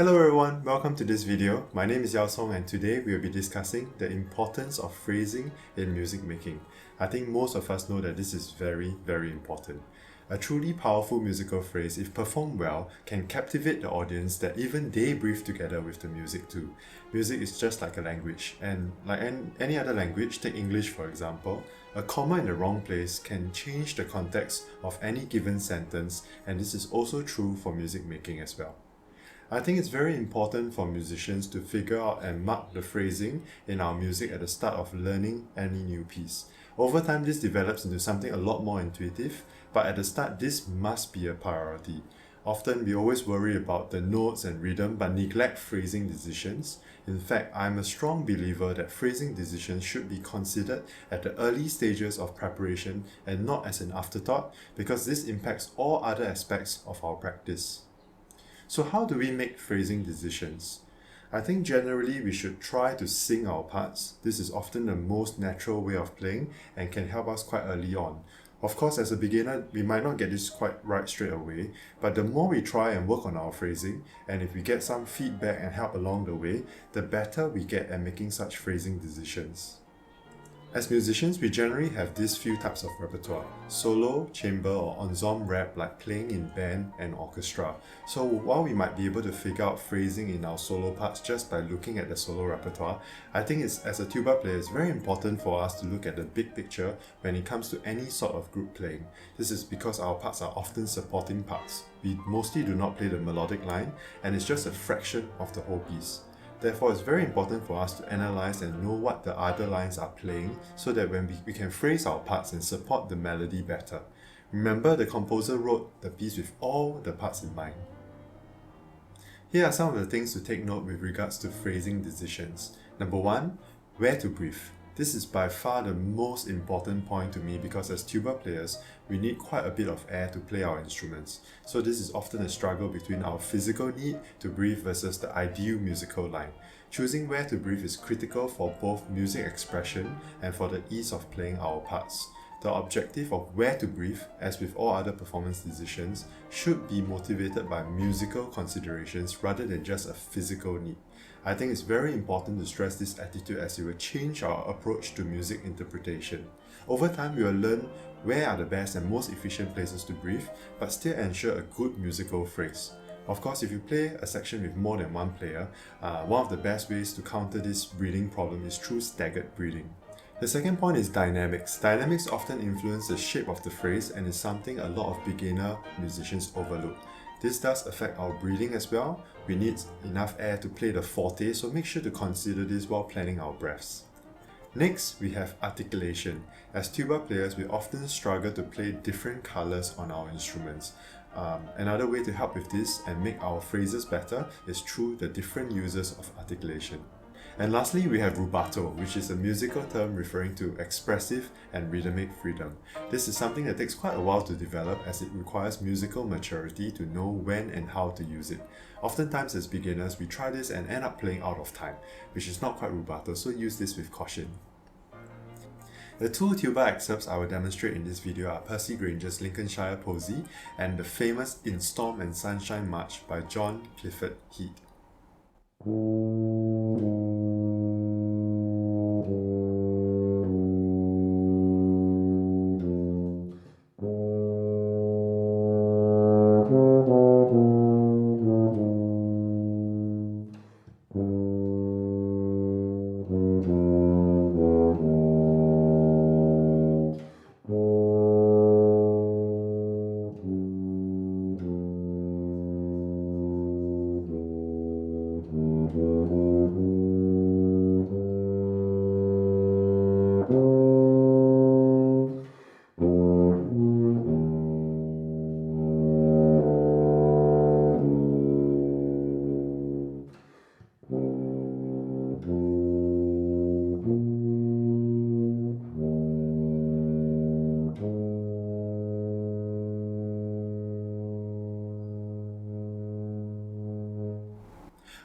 Hello everyone, welcome to this video. My name is Yao Cong and today we will be discussing the importance of phrasing in music making. I think most of us know that this is very important. A truly powerful musical phrase, if performed well, can captivate the audience that even they breathe together with the music too. Music is just like a language, and like any other language, take English for example, a comma in the wrong place can change the context of any given sentence, and this is also true for music making as well. I think it's very important for musicians to figure out and mark the phrasing in our music at the start of learning any new piece. Over time, this develops into something a lot more intuitive, but at the start, this must be a priority. Often, we always worry about the notes and rhythm, but neglect phrasing decisions. In fact, I'm a strong believer that phrasing decisions should be considered at the early stages of preparation and not as an afterthought, because this impacts all other aspects of our practice. So how do we make phrasing decisions? I think generally we should try to sing our parts. This is often the most natural way of playing and can help us quite early on. Of course, as a beginner, we might not get this quite right straight away, but the more we try and work on our phrasing, and if we get some feedback and help along the way, the better we get at making such phrasing decisions. As musicians, we generally have these few types of repertoire: solo, chamber, or ensemble rap, like playing in band and orchestra. So while we might be able to figure out phrasing in our solo parts just by looking at the solo repertoire, I think as a tuba player, it's very important for us to look at the big picture when it comes to any sort of group playing. This is because our parts are often supporting parts. We mostly do not play the melodic line, and it's just a fraction of the whole piece. Therefore, it's very important for us to analyze and know what the other lines are playing so that when we can phrase our parts and support the melody better. Remember, the composer wrote the piece with all the parts in mind. Here are some of the things to take note with regards to phrasing decisions. Number 1, where to breathe. This is by far the most important point to me because as tuba players, we need quite a bit of air to play our instruments. So this is often a struggle between our physical need to breathe versus the ideal musical line. Choosing where to breathe is critical for both music expression and for the ease of playing our parts. The objective of where to breathe, as with all other performance decisions, should be motivated by musical considerations rather than just a physical need. I think it's very important to stress this attitude as it will change our approach to music interpretation. Over time, we will learn where are the best and most efficient places to breathe, but still ensure a good musical phrase. Of course, if you play a section with more than one player, one of the best ways to counter this breathing problem is through staggered breathing. The second point is dynamics. Dynamics often influence the shape of the phrase and is something a lot of beginner musicians overlook. This does affect our breathing as well. We need enough air to play the forte, so make sure to consider this while planning our breaths. Next, we have articulation. As tuba players, we often struggle to play different colors on our instruments. Another way to help with this and make our phrases better is through the different uses of articulation. And lastly, we have rubato, which is a musical term referring to expressive and rhythmic freedom. This is something that takes quite a while to develop as it requires musical maturity to know when and how to use it. Oftentimes as beginners, we try this and end up playing out of time, which is not quite rubato, so use this with caution. The two tuba excerpts I will demonstrate in this video are Grainger's Lincolnshire Posy and the famous In Storm and Sunshine March by John Clifford Heat.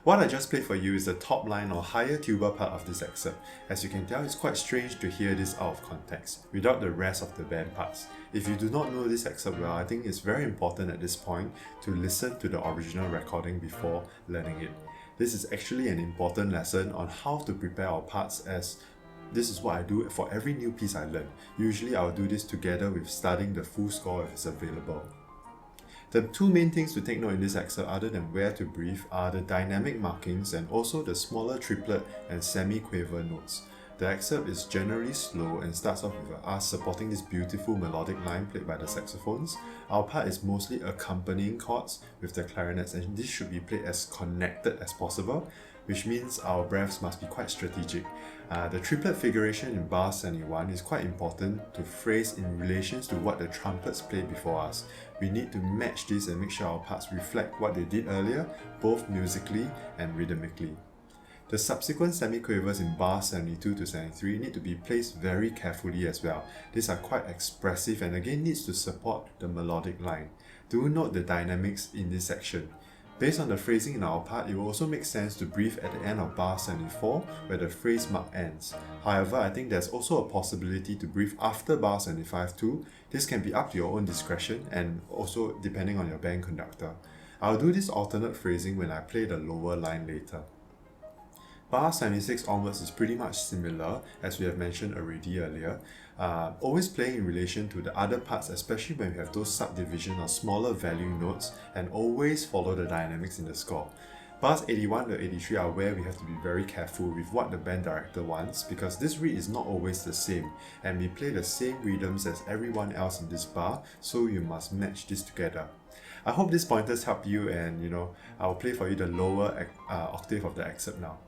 What I just played for you is the top line or higher tuba part of this excerpt. As you can tell, it's quite strange to hear this out of context, without the rest of the band parts. If you do not know this excerpt well, I think it's very important at this point to listen to the original recording before learning it. This is actually an important lesson on how to prepare our parts, as this is what I do for every new piece I learn. Usually I'll do this together with studying the full score if it's available. The two main things to take note in this excerpt, other than where to breathe, are the dynamic markings and also the smaller triplet and semi-quaver notes. The excerpt is generally slow and starts off with us supporting this beautiful melodic line played by the saxophones. Our part is mostly accompanying chords with the clarinets, and this should be played as connected as possible, which means our breaths must be quite strategic. The triplet figuration in bar 71 is quite important to phrase in relation to what the trumpets played before us. We need to match this and make sure our parts reflect what they did earlier, both musically and rhythmically. The subsequent semiquavers in bar 72 to 73 need to be placed very carefully as well. These are quite expressive and again needs to support the melodic line. Do note the dynamics in this section. Based on the phrasing in our part, it will also make sense to breathe at the end of bar 74 where the phrase mark ends. However, I think there's also a possibility to breathe after bar 75 too. This can be up to your own discretion and also depending on your band conductor. I'll do this alternate phrasing when I play the lower line later. Bar 76 onwards is pretty much similar, as we have mentioned already earlier. Always playing in relation to the other parts, especially when we have those subdivision or smaller value notes, and always follow the dynamics in the score. Bars 81 to 83 are where we have to be very careful with what the band director wants, because this read is not always the same, and we play the same rhythms as everyone else in this bar, so you must match this together. I hope these pointers help you, and I'll play for you the lower octave of the excerpt now.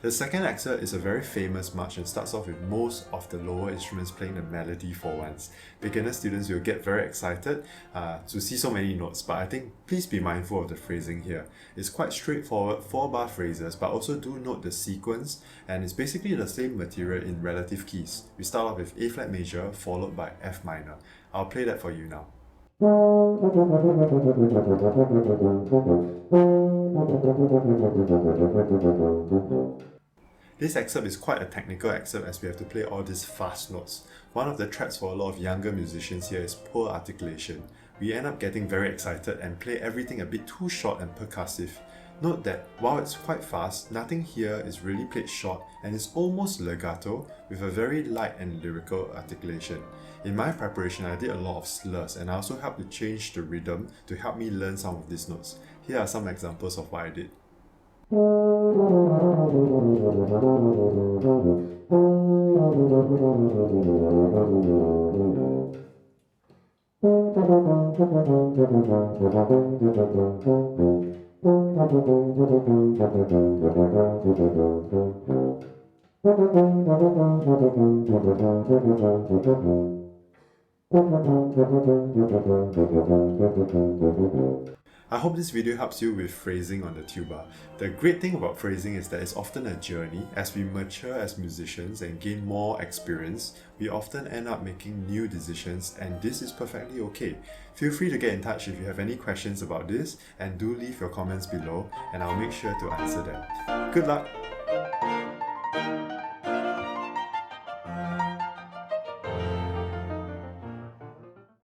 The second excerpt is a very famous march and starts off with most of the lower instruments playing the melody for once. Beginner students will get very excited to see so many notes, but I think please be mindful of the phrasing here. It's quite straightforward 4-bar phrases, but also do note the sequence, and it's basically the same material in relative keys. We start off with A flat major followed by F minor. I'll play that for you now. This excerpt is quite a technical excerpt as we have to play all these fast notes. One of the traps for a lot of younger musicians here is poor articulation. We end up getting very excited and play everything a bit too short and percussive. Note that while it's quite fast, nothing here is really played short and is almost legato with a very light and lyrical articulation. In my preparation, I did a lot of slurs and I also helped to change the rhythm to help me learn some of these notes. Here are some examples of what I did. I hope this video helps you with phrasing on the tuba. The great thing about phrasing is that it's often a journey. As we mature as musicians and gain more experience, we often end up making new decisions, and this is perfectly okay. Feel free to get in touch if you have any questions about this, and do leave your comments below and I'll make sure to answer them. Good luck!